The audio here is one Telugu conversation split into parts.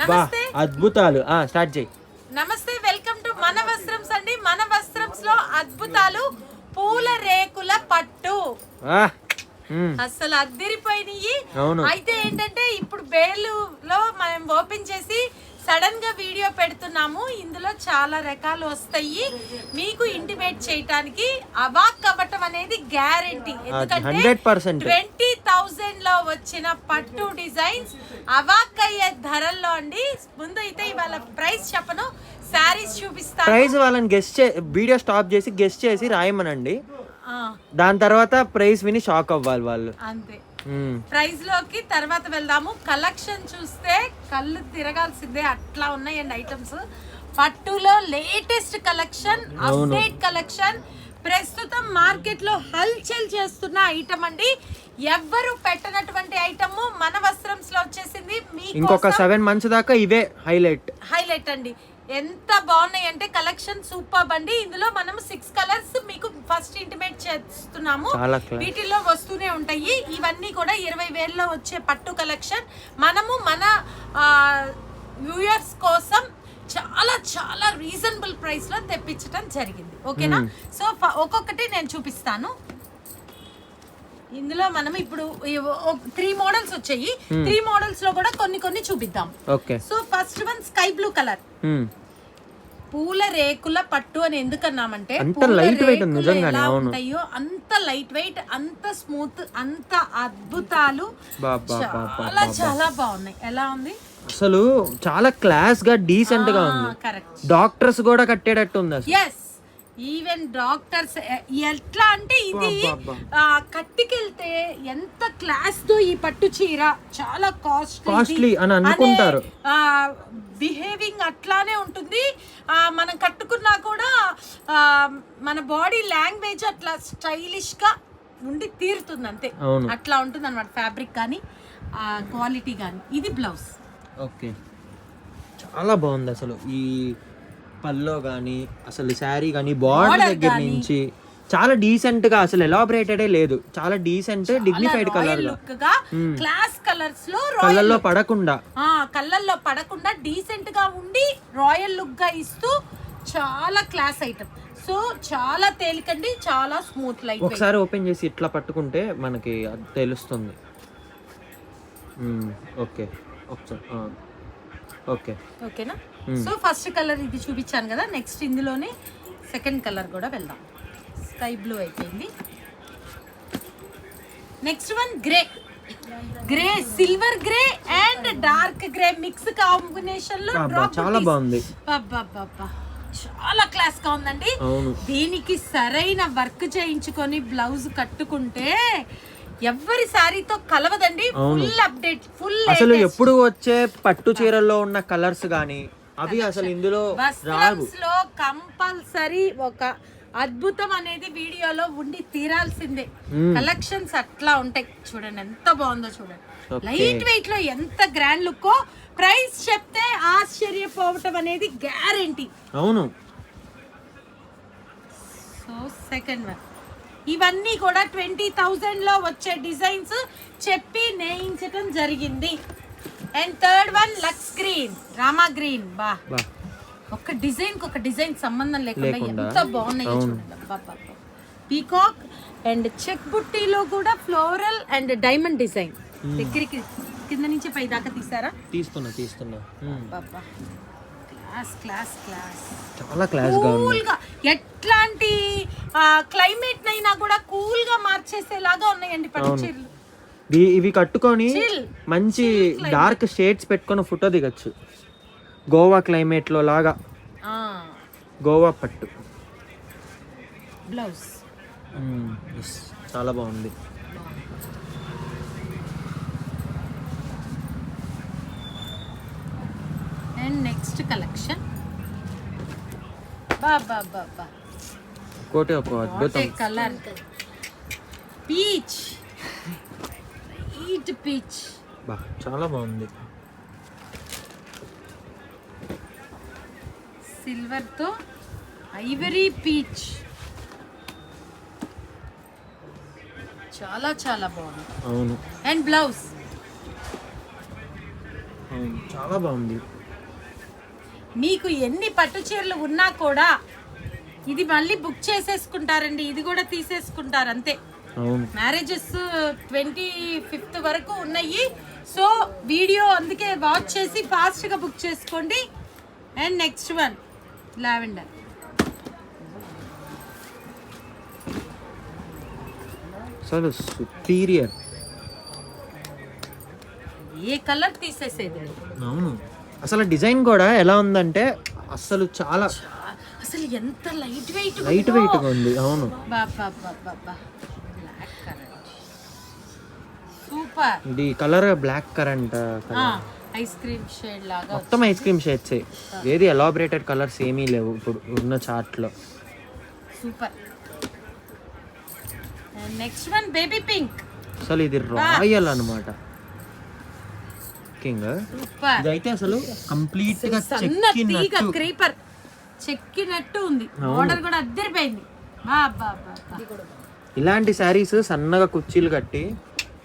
నమస్తే అద్భుతాలు స్టార్ట్ చేయి. నమస్తే, వెల్కమ్ టు మన వస్త్రంస్ అండి. మన వస్త్రంస్ లో అద్భుతాలు పూల రేకుల పట్టు అసలు అద్దిరిపోయినాయి. అయితే ఏంటంటే ఇప్పుడు బేలులో మనం ఓపెన్ చేసి సడన్ గా వీడియో పెడుతున్నాము. ఇందులో చాలా రకాలు వస్తాయి. మీకు ఇంటిమేట్ చేయడానికి అవాక్ అవ్వటం అనేది గ్యారెంటీ. ఎందుకంటే 20,000 లో వచ్చిన పట్టు డిజైన్స్ అవాక్ అయ్యే ధరల్లో అండి. ముందు అయితే ఇవాళ ప్రైస్ చెప్పను, శారీస్ చూపిస్తాను. ప్రైస్ వాళ్ళని గెస్ట్ వీడియో స్టాప్ చేసి గెస్ట్ చేసి రాయమనండి. దాని తర్వాత ప్రైస్ విని షాక్ అవ్వాలి వాళ్ళు. అంతే. ప్రైస్ లోకి తర్వాత వెళ్దాము. కలెక్షన్ చూస్తే కళ్ళు తిరగాల్సిందే, అట్లా ఉన్నాయండి ఐటమ్స్. పట్టులో లేటెస్ట్ కలెక్షన్, అప్డేట్ కలెక్షన్, ప్రస్తుతం మార్కెట్ లో హల్చల్ చేస్తున్న ఐటమ్ అండి. ఎవ్వరు పెట్టనటువంటి ఐటమ్ మన వస్త్రంస్ లో వచ్చేసింది. ఇంకొక 7 months దాకా ఇవే హైలైట్ అండి. ఎంత బాగున్నాయి అంటే కలెక్షన్ సూపర్ అండి. ఇందులో మనం 6 కలర్స్ మీకు ఫస్ట్ ఇంటిమేట్ చేస్తున్నాము. వీటిల్లో వస్తూనే ఉంటాయి. ఇవన్నీ కూడా 20,000లో వచ్చే పట్టు కలెక్షన్. మనము మన వ్యూయర్స్ కోసం చాలా చాలా రీజనబుల్ ప్రైస్ లో తెప్పించడం జరిగింది. ఓకేనా? సో ఒక్కొక్కటి నేను చూపిస్తాను. ఇందులో మనం ఇప్పుడు 3 మోడల్స్ వచ్చాయి. 3 మోడల్స్ లో కూడా కొన్ని చూపిద్దాం. So first one sky blue colour పూల రేకుల పట్టు అని ఎందుకన్నామంటే అంత లైట్ వెయిట్ ఉంటాయో అంత లైట్ వెయిట్, అంత స్మూత్, అంత అద్భుతాలు. చాలా చాలా బాగున్నాయి. ఎలా ఉంది అసలు? చాలా క్లాస్ గా డీసెంట్ గా ఉంది. డాక్టర్స్ కూడా కట్టేటట్టు ఉంది. ఈవెన్ డాక్టర్స్ ఎట్లా అంటే ఇది కట్టికెళ్తే ఎంత క్లాస్ తో ఈ పట్టు చీర చాలా కాస్ట్లీ అని అనుకుంటారు. బిహేవింగ్ అట్లానే ఉంటుంది. మనం కట్టుకున్నా కూడా మన బాడీ లాంగ్వేజ్ అట్లా స్టైలిష్ గా ఉండి తీరుతుంది. అంతే, అట్లా ఉంటుంది అన్నమాట. ఫ్యాబ్రిక్ కానీ క్వాలిటీ కానీ. ఇది బ్లౌజ్. ఓకే, చాలా బాగుంది అసలు. ఈ పల్లో గానీ అసలు శారీ గానీ బార్డర్ దగ్గర నుంచి చాలా డీసెంట్ గా, అసలు ఎలాబరేటెడే లేదు. చాలా డీసెంట్ డిగ్నిఫైడ్ కలర్ గా, క్లాస్ కలర్స్ లో కళ్ళల్లో పడకుండా డీసెంట్ గా ఉండి రాయల్ లుక్ గా ఇస్తూ చాలా క్లాస్ ఐటమ్. సో చాలా తేలికండి, చాలా స్మూత్ లైట్. ఒకసారి ఓపెన్ చేసి ఇట్లా పట్టుకుంటే మనకి తెలుస్తుంది. ఓకే, ఓకేనా? సో ఫస్ట్ కలర్ ఇది చూపించాను కదా. నెక్స్ట్ ఇందులోనే సెకండ్ కలర్ కూడా వెళ్దాం. స్కై బ్లూ అయిపోయింది. Next one grey silver grey and dark grey mix combination లో చాలా బాగుంది. చాలా క్లాస్ గా ఉందండి. దీనికి సరైన వర్క్ చేయించుకొని బ్లౌజ్ కట్టుకుంటే ఎవరి సారీతో కలవదండి. Full update, full. అసలు ఎప్పుడు వచ్చే పట్టు చీరల్లో ఉన్న కలర్స్ గానీ అవి అసలు ఇందులో రావు. కంపల్సరీ ఒక అద్భుతం అనేది వీడియోలో ఉండి తీరాల్సిందే. కలెక్షన్స్ అట్లా ఉంటాయి. చూడండి ఎంత బాగుందో చూడండి. లైట్ వెయిట్ లో ఎంత గ్రాండ్ లుక్. ప్రైస్ చెప్తే ఆశ్చర్యపోవటం అనేది గ్యారెంటీ. అవును. సో సెకండ్ వన్, ఇవన్నీ కూడా 20,000 లో వచ్చే డిజైన్స్ చెప్పి నేయించటం జరిగింది. And third one lux green, Rama green. ఒక డిజైన్ సంబంధం లేకుండా ఎంత బాగున్నాయో చూడండి. పీకాక్ అండ్ చెక్ బుట్టీలో కూడా ఫ్లోరల్ అండ్ డైమండ్ డిజైన్. దగ్గరికి కింద నుంచి పై దాకా తీసారా? తీస్తున్నా. క్లాస్ చాలా క్లాస్ గా కూల్ గా, ఎట్లాంటి క్లైమేట్ నైనా కూడా కూల్ గా మార్చేసేలాగా ఉన్నాయండి పట్టు చీరలు. ఇవి కట్టుకొని మంచి డార్క్ షేడ్స్ పెట్టుకొని ఫోటో దిగచ్చు. గోవా క్లైమేట్ లో లాగా. గోవా పట్టు బ్లౌజ్ చాలా బాగుంది. అండ్ నెక్స్ట్ కలెక్షన్ కోటే ఒక అద్భుతం కలర్ పీచ్ చాలా బాగుంది. సిల్వర్ తో ఐవరీ పీచ్. చాలా చాలా బాగుంది. అవును. అండ్ బ్లౌజ్ చాలా బాగుంది. మీకు ఎన్ని పట్టు చీరలు ఉన్నా కూడా ఇది మళ్ళీ బుక్ చేసేసుకుంటారండి, ఇది కూడా తీసేసుకుంటారు అంతే. మ్యారేజెస్ 25th వరకు ఉన్నాయి. సో వీడియో అందుకే వాచ్ చేసి ఫాస్ట్ గా బుక్ చేసుకోండి. And next one lavender. అసలు సుపీరియర్. ఏ కలర్ తీసేసేది. అవును, అసలు డిజైన్ కూడా ఎలా ఉందంటే అసలు చాలా అసలు ఎంత లైట్ వెయిట్ గా ఉంది. అవును, సూపర్. ఇది colour blackcurrant, ice cream shade లాగా, మొత్తం ఐస్ క్రీమ్ షేడ్స్. ఏది ఎలాబరేటెడ్ కలర్స్ ఏమీ లేవు ఇప్పుడు ఉన్న చార్ట్ లో. Super. Next one baby pink. అసలు ఇది రాయల్ అన్నమాట. ఇదైతే అసలు కంప్లీట్ గా చెక్కినట్టు ఉంది. బోర్డర్ కూడా అద్దరిపోయింది. ఇలాంటి సారీస్ సన్నగా కుర్చీలు కట్టి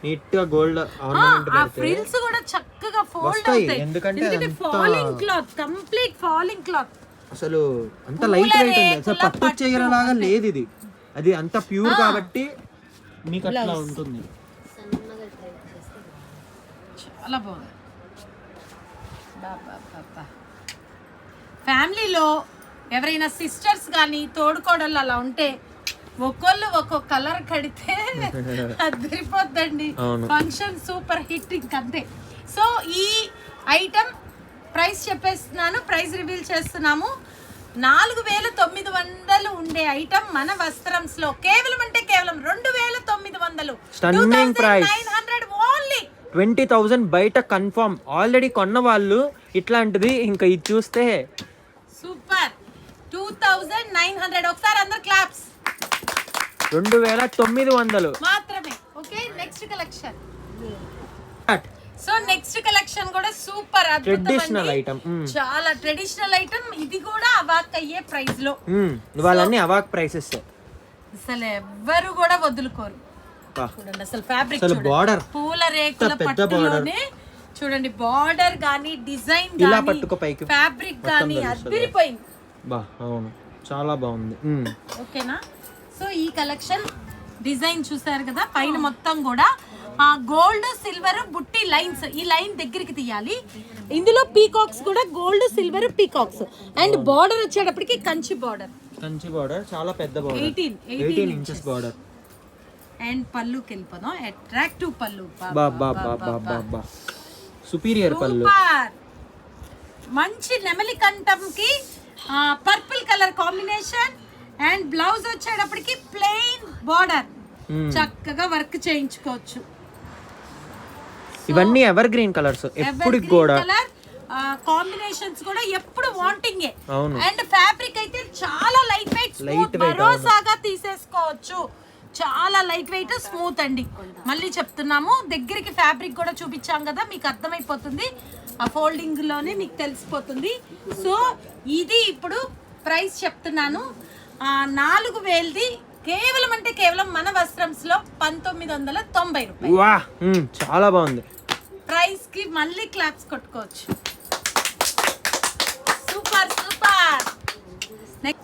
నీట్ గా గోల్డ్ ఆర్నమెంట్ ఆ ఫ్రిల్స్ కూడా చక్కగా ఫోల్డ్ అవుతాయి. ఎందుకంటే falling cloth, complete falling cloth. అసలు అంత లైట్ వెయిట్ ఉంది. అసలు పట్టు చీరలాగా లేదు ఇది. అది అంత ప్యూర్ కాబట్టి మీకు అట్లా ఉంటుంది. చాలా బాగుంది. ఫ్యామిలీలో ఎవరైనా సిస్టర్స్ కానీ తోడుకోడళ్ళు అలా ఉంటే ఒక్కొక్కళ్ళు ఒక్కొక్క కలర్ కడితే అదిరిపోద్దండి. ఫంక్షన్ సూపర్ హిట్ ఇంకంతే. సో ఈ ఐటమ్ ప్రైస్ చెప్పేస్తున్నాను, ప్రైస్ రివీల్ చేస్తున్నాము. 4900 ఉండే ఐటమ్ మన వస్త్రంస్ లో కేవలం అంటే కేవలం 2900. Stunning price. 900 ఓన్లీ. 20,000 బయట కన్ఫర్మ్. ఆల్రెడీ కొన్న వాళ్ళు ఇట్లాంటిది ఇంకా ఇది చూస్తే సూపర్. 2900. ఒకసారి అందరు క్లాప్స్. 2900 మాత్రమే. Okay, next collection. So next collection కూడా సూపర్ ట్రెడిషనల్ ఐటమ్. చాలా ట్రెడిషనల్ ఐటమ్. ఇది కూడా అవాక్ అయ్యే ప్రైస్ లో. ఇవాళన్నీ అవాక్ ప్రైసెస్. అసలు ఎవ్వరు కూడా వదులుకోరు. చూడండి అసలు ఫ్యాబ్రిక్, బార్డర్ పూల రేకుల పట్టులోనే చూడండి. బార్డర్ గానీ, డిజైన్ గానీ, ఫ్యాబ్రిక్ గానీ అదిరిపోయింది. అవును, చాలా బాగుంది. ఓకేనా? సో ఈ కలెక్షన్ డిజైన్ చూసారు కదా, పైన మొత్తం కూడా గోల్డ్ సిల్వర్ బుట్టి లైన్స్. ఈ లైన్ దగ్గరికి తీయాలి. ఇందులో పీకాక్స్ కూడా gold silver peacocks. And border వచ్చేటప్పటికి కంచి బార్డర్. చాలా పెద్ద బార్డర్, 18 ఇంచెస్ బార్డర్. అండ్ పళ్ళుకి వెళ్ళిపోదాం. అట్రాక్టివ్ పళ్ళు, సుపీరియర్ పళ్ళు. మంచి నెమలి కంఠంకి purple colour combination. And blouse వచ్చేటప్పటికి ప్లెయిన్ బార్డర్. చక్కగా వర్క్ చేయించుకోవచ్చు. ఇవన్నీ ఎవర్ గ్రీన్ కలర్స్. ఎప్పుడు కూడా కాంబినేషన్స్ కూడా ఎప్పుడు వాంటింగ్. అండ్ ఫ్యాబ్రిక్ అయితే చాలా లైట్ వెయిట్, భరోసాగా తీసేసుకోవచ్చు. చాలా లైట్ వెయిట్, స్మూత్ అండి. మళ్ళీ చెప్తున్నాము, దగ్గరికి ఫ్యాబ్రిక్ కూడా చూపించాం కదా, మీకు అర్థమైపోతుంది. ఆ ఫోల్డింగ్ లోనే మీకు తెలిసిపోతుంది. సో ఇది ఇప్పుడు ప్రైస్ చెప్తున్నాను. 4000ది కేవలం అంటే కేవలం మన వస్త్రంస్ లో 1990 రూపాయలు. చాలా బాగుంది. ప్రైస్ కి మళ్ళీ క్లాప్స్ కొట్టుకోవచ్చు. Super super.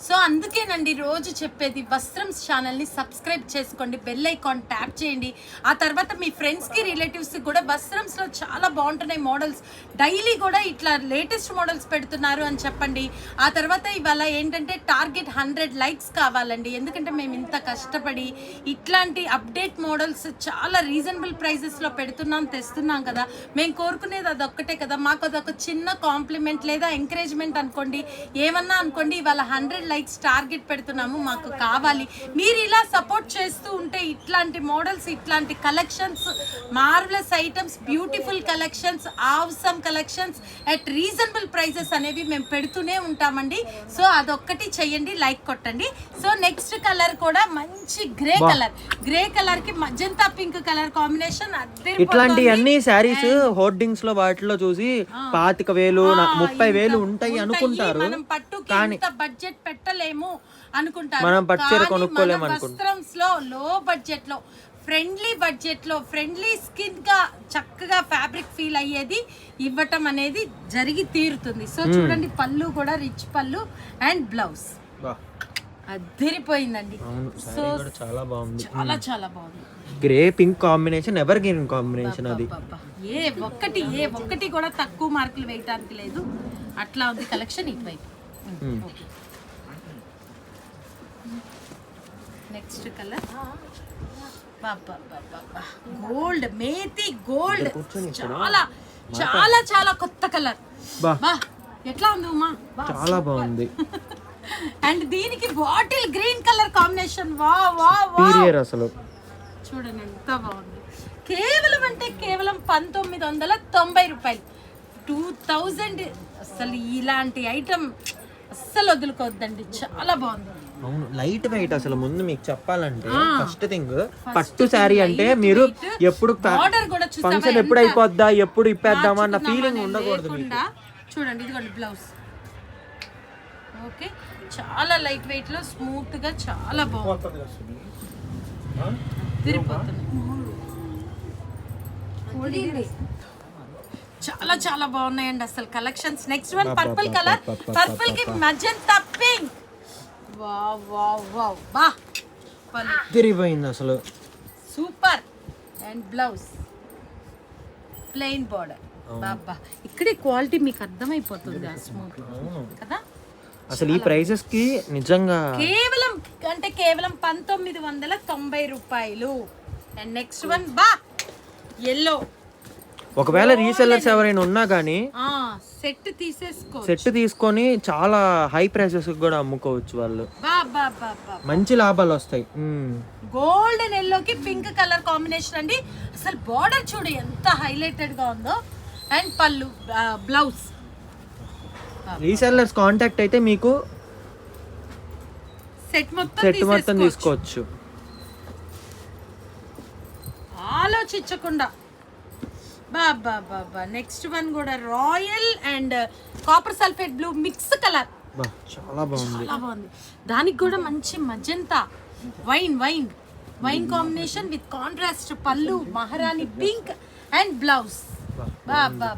సో అందుకేనండి రోజు చెప్పేది, వస్త్రంస్ ఛానల్ని సబ్స్క్రైబ్ చేసుకోండి, బెల్ ఐకాన్ ట్యాప్ చేయండి. ఆ తర్వాత మీ ఫ్రెండ్స్కి, రిలేటివ్స్కి కూడా వస్త్రంస్లో చాలా బాగుంటున్నాయి మోడల్స్, డైలీ కూడా ఇట్లా లేటెస్ట్ మోడల్స్ పెడుతున్నారు అని చెప్పండి. ఆ తర్వాత ఇవాళ ఏంటంటే టార్గెట్ 100 లైక్స్ కావాలండి. ఎందుకంటే మేము ఇంత కష్టపడి ఇట్లాంటి అప్డేట్ మోడల్స్ చాలా రీజనబుల్ ప్రైజెస్లో పెడుతున్నాం, తెస్తున్నాం కదా. మేము కోరుకునేది అదొక్కటే కదా. మాకు అదొక చిన్న కాంప్లిమెంట్ లేదా ఎంకరేజ్మెంట్ అనుకోండి, ఏమన్నా అనుకోండి. ఇవాళ 100 లైక్స్ టార్గెట్ పెడుతున్నాము, మాకు కావాలి. మీరు ఇలా సపోర్ట్ చేస్తూ ఉంటే ఇట్లాంటి మోడల్స్, ఇట్లాంటి collections, marvellous items, beautiful collections, awesome collections at reasonable prices అనేవి మేము పెడుతూనే ఉంటామండి. సో అదొక్కటి చెయ్యండి, లైక్ కొట్టండి. సో నెక్స్ట్ కలర్ కూడా మంచి గ్రే కలర్ కి మజంతా పింక్ కలర్ కాంబినేషన్. ఇట్లాంటి అన్ని శారీస్ హోర్డింగ్స్ లో వాటిలో చూసి 25,000 30,000 ఉంటాయి అనుకుంటారు. మనం పట్టుకి ఇంత బడ్జెట్ పెట్టలేము అనుకుంటారు. మనం పట్టు చీర కొనుక్కోలేము అనుకుంటాం. వస్త్రంస్ లో లో బడ్జెట్ లో ఫ్రెండ్లీ బడ్జెట్ లో ఫ్రెండ్లీ స్కిన్ గా చక్కగా ఫ్యాబ్రిక్ ఫీల్ అయ్యేది ఇవ్వటం అనేది జరిగి తీరుతుంది. సో చూడండి, పళ్ళు కూడా రిచ్ పళ్ళు అండ్ బ్లౌజ్ అదిరిపోయిందండి. సో చాలా బాగుంది, చాలా చాలా బాగుంది. Grey pink combination, ever green combination. అది ఏ ఒక్కటి కూడా తక్కువ మార్కులు వేయటానికి లేదు, అట్లా ఉంది కలెక్షన్. ఇటువైపు next colour gold, methi gold, చాలా చాలా చాలా కొత్త కలర్. బా ఎట్లా ఉంది ఉమా? చాలా బాగుంది. అండ్ దీనికి బాటిల్ గ్రీన్ కలర్ కాంబినేషన్. వా వా వా అసలు చూడండి ఎంత బాగుంది. కేవలం అంటే కేవలం 1990 రూపాయలు, 2000. అసలు ఇలాంటి ఐటమ్ అస్సలు వదులుకోవద్దండి, చాలా బాగుంది. అవును, లైట్ వెయిట్. అసలు ముందు మీకు చెప్పాలంటే ఫస్ట్ థింగ్, పట్టు శారీ అంటే మీరు ఎప్పుడు ఫంక్షన్ ఎప్పుడు అయిపోద్దా, ఎప్పుడు ఇప్పేద్దామా అన్న ఫీలింగ్ ఉండకూడదు మీకు. చూడండి, ఇదిగోండి బ్లౌజ్. ఓకే, చాలా లైట్ వెయిట్ లో స్మూత్ గా చాలా బాగుంది. చాలా చాలా బాగున్నాయండి అసలు collections. Next one purple colour, purple కి magenta pink. Wow wow wow, బా తిరిగిపోయింది అసలు, super. And blouse plain border. బాబా ఇక్కడే క్వాలిటీ మీకు అర్థమైపోతుంది ఆ స్మూత్ కదా. అసలు ఈ ప్రైసెస్ కి నిజంగా కేవలం అంటే కేవలం 1990 రూపాయలు. అండ్ నెక్స్ట్ వన్ బా ఎల్లో. ఒకవేళ రీసెల్లర్స్ ఎవరైనా ఉన్నా కానీ సెట్ తీసుకొని చాలా హై ప్రైసెస్ కూడా అమ్ముకోవచ్చు వాళ్ళు, మంచి లాభాలు వస్తాయి. గోల్డెన్ ఎల్లోకి పింక్ కలర్ కాంబినేషన్ అండి. అసలు బార్డర్ చూడు ఎంత హైలైటెడ్ గా ఉందో. అండ్ పళ్ళు, బ్లౌజ్. రీసెల్లర్స్ కాంటాక్ట్ అయితే మీకు సెట్ మొత్తం తీసుకోవచ్చు ఆలోచించకుండా. బాబా నెక్స్ట్ వన్ కూడా royal and copper sulphate blue mix colour. చాలా బాగుంది. దానికి కూడా మంచి magenta wine combination with contrast పళ్ళు, మహారాణి పింక్ అండ్ బ్లౌజ్. బాబా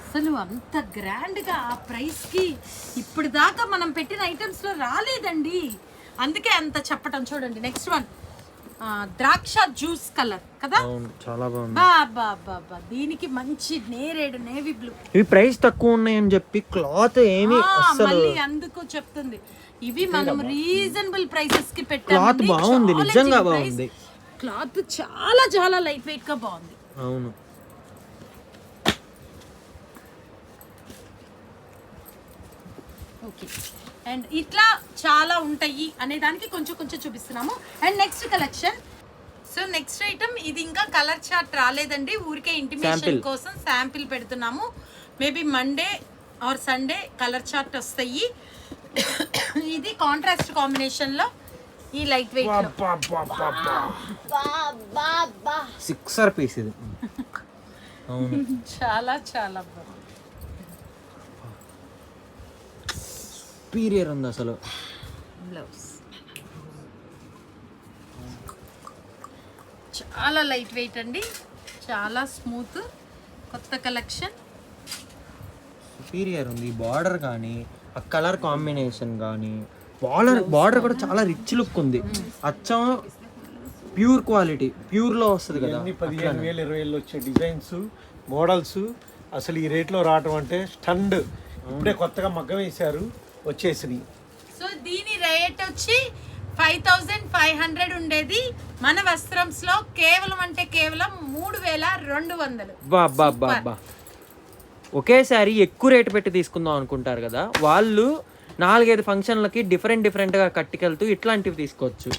అసలు అంత గ్రాండ్ గా ఆ ప్రైస్ కి ఇప్పుడు దాకా మనం పెట్టిన ఐటమ్స్ లో రాలేదండి, అందుకే అంత చెప్పటం. చూడండి నెక్స్ట్ వన్ ద్రాక్ష జ్యూస్ కలర్ కదా, చాలా బాగుంది. బాబా దీనికి మంచి నేరేడు నేవీ బ్లూ. ఇవి ప్రైస్ తక్కువ ఉన్నాయని చెప్పి క్లాత్ ఏమి మళ్ళీ అందుకు చెప్తుంది, ఇవి మనం రీజనబుల్ ప్రైసెస్ కి పెట్టాము. క్లాత్ బాగుంది, నిజంగా బాగుంది. క్లాత్ చాలా చాలా లైట్ వెయిట్ గా బాగుంది. అవును, ఓకే. అండ్ ఇట్లా చాలా ఉంటాయి అనే దానికి కొంచెం కొంచెం చూపిస్తున్నాము. And next collection. So next item ఇది ఇంకా కలర్ చార్ట్ రాలేదండి, ఊరికే ఇంటిమేషన్ కోసం శాంపిల్ పెడుతున్నాము. Maybe Monday or Sunday colour chart వస్తాయి. ఇది కాంట్రాస్ట్ కాంబినేషన్ లో ఈ లైట్ వెయిట్ లో 6 పీస్ ఇది. అవును, చాలా చాలా సుపీరియర్ ఉంది అసలు. బ్లౌజ్ చాలా లైట్ వెయిట్ అండి, చాలా స్మూత్, కొత్త కలెక్షన్. సుపీరియర్ ఉంది. బార్డర్ కానీ ఆ కలర్ కాంబినేషన్ కానీ బార్డర్ కూడా చాలా రిచ్ లుక్ ఉంది. అచ్చం ప్యూర్ క్వాలిటీ, ప్యూర్లో వస్తుంది కదా. 15,000 20,000 వచ్చే డిజైన్స్ మోడల్స్ అసలు ఈ రేట్లో రావటం అంటే స్టండ్. ఇప్పుడే కొత్తగా మగ్గం వేశారు, వచ్చేసినాయి. సో దీని రేట్ వచ్చి 5,500 ఉండేది మన వస్త్రంస్ లో కేవలం అంటే కేవలం 3,200. బా ఒకేసారి ఎక్కువ రేటు పెట్టి తీసుకుందాం అనుకుంటారు కదా, వాళ్ళు 4-5 ఫంక్షన్లకి డిఫరెంట్గా కట్టుకెళ్తూ ఇట్లాంటివి తీసుకోవచ్చు.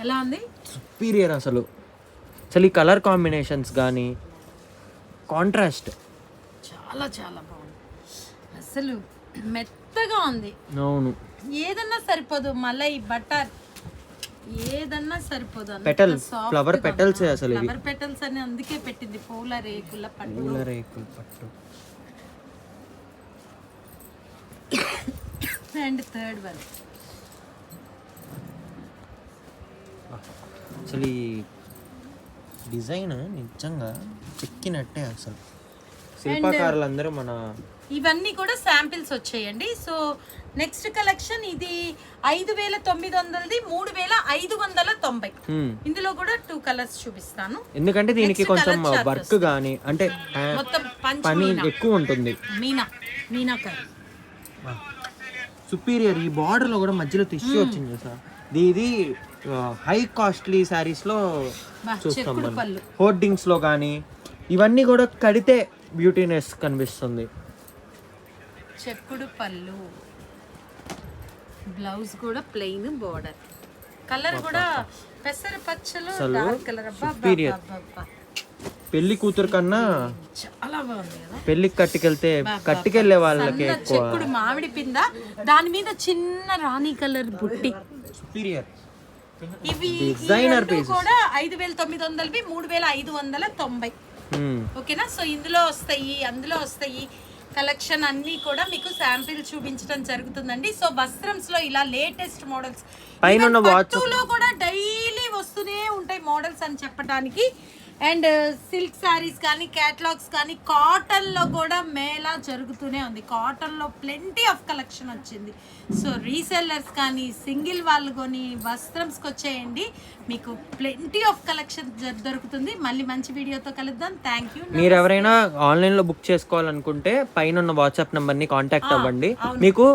ఎలా ఉంది, సుపీరియర్ అసలు. ఈ కలర్ కాంబినేషన్స్ కానీ కాంట్రాస్ట్ చాలా చాలా బాగుంది. అసలు మెత్తగా ఉంది. అవును, ఏదన్నా సరిపోదు, మళ్ళీ ఈ బట్టర్ ఏదన్నా సరిపోదు. Petals, flower petals. అసలు ఫ్లవర్ పెటల్స్ అని అందుకే పెట్టింది, పూల రేకుల పట్టు. అండ్ థర్డ్ వన్ అసలు ఈ డిజైన్ నిజంగా చెక్కినట్టే అసలు. శిల్పకారులందరూ మన ఇవన్నీ కూడా శాంపిల్స్ వచ్చాయండి. సో నెక్స్ట్ కలెక్షన్ ఇది 5,900ది 3,590. ఇందులో కూడా 2 కలర్స్ చూపిస్తాను, ఎందుకంటే దీనికి కొంచెం వర్క్ గానీ అంటే మొత్తం పని ఎక్కువ ఉంటుంది. మీనాకర్ సుపీరియర్. ఈ బార్డర్ లో కూడా మధ్యలో టిష్యూ వచ్చింది సార్. ఇది హై కాస్ట్లీ శారీస్ లో చూస్తాం మనం. హోర్డింగ్స్ లో కానీ ఇవన్నీ కూడా కడితే బ్యూటీనెస్ కనిపిస్తుంది. చెక్కుడు పళ్ళు, బ్లౌజ్ కూడా ప్లెయిన్, బోర్డర్ కలర్ కూడా పెసర పచ్చలో డార్క్ కలర్. పెళ్లి కూతురు కన్నా చాలా బాగుంది కదా. పెళ్లికి కట్టుకెళ్లే వాళ్ళకి చెక్కుడు మామిడి పింద, దాని మీద చిన్న రాణి కలర్ బుట్టి. సుపీరియర్. ఇవి డిజైనర్ పీసెస్ కూడా 5,900వి 3,590. ఓకేనా. సో ఇందులో వస్తాయి, అందులో వస్తాయి. కలెక్షన్ అన్ని కూడా మీకు శాంపిల్ చూపించడం జరుగుతుందండి. సో వస్త్రంస్ లో ఇలా లేటెస్ట్ మోడల్స్, పట్టులో కూడా డైలీ వస్తూనే ఉంటాయి మోడల్స్ అని చెప్పడానికి. అండ్ సిల్క్ శారీస్ కానీ, క్యాటలాగ్స్ కానీ, కాటన్ లో కూడా మేళా జరుగుతూనే ఉంది. కాటన్ లో ప్లెంటీ ఆఫ్ కలెక్షన్ వచ్చింది. సో రీసెల్లర్స్ కానీ, సింగిల్ వాళ్ళు కొని వస్త్రంస్కి వచ్చేయండి, మీకు ప్లెంటీ ఆఫ్ కలెక్షన్ దొరుకుతుంది. మళ్ళీ మంచి వీడియోతో కలుద్దాం. Thank you. మీరు ఎవరైనా ఆన్లైన్ లో బుక్ చేసుకోవాలనుకుంటే పైన ఉన్న వాట్సాప్ నంబర్ ని కాంటాక్ట్ అవ్వండి, మీకు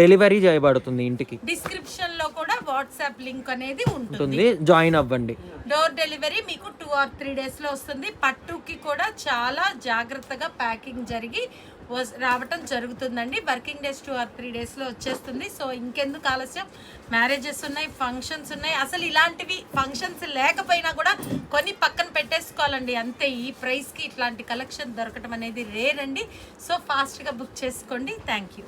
డెలివరీ చేయబడుతుంది ఇంటికి. డిస్క్రిప్షన్ లో కూడా వాట్సాప్ లింక్ అనేది ఉంటుంది, జాయిన్ అవ్వండి. డోర్ డెలివరీ మీకు 2 or 3 days లో వస్తుంది. పట్టుకి కూడా చాలా జాగ్రత్తగా ప్యాకింగ్ జరిగి రావటం జరుగుతుందండి. వర్కింగ్ డేస్ 2 or 3 days లో వచ్చేస్తుంది. సో ఇంకెందుకు ఆలస్యం, మ్యారేజెస్ ఉన్నాయి, ఫంక్షన్స్ ఉన్నాయి. అసలు ఇలాంటివి ఫంక్షన్స్ లేకపోయినా కూడా కొన్ని పక్కన పెట్టేసుకోవాలండి, అంతే. ఈ ప్రైస్కి ఇట్లాంటి కలెక్షన్ దొరకటం అనేది రేర్ అండి. సో ఫాస్ట్గా బుక్ చేసుకోండి. Thank you.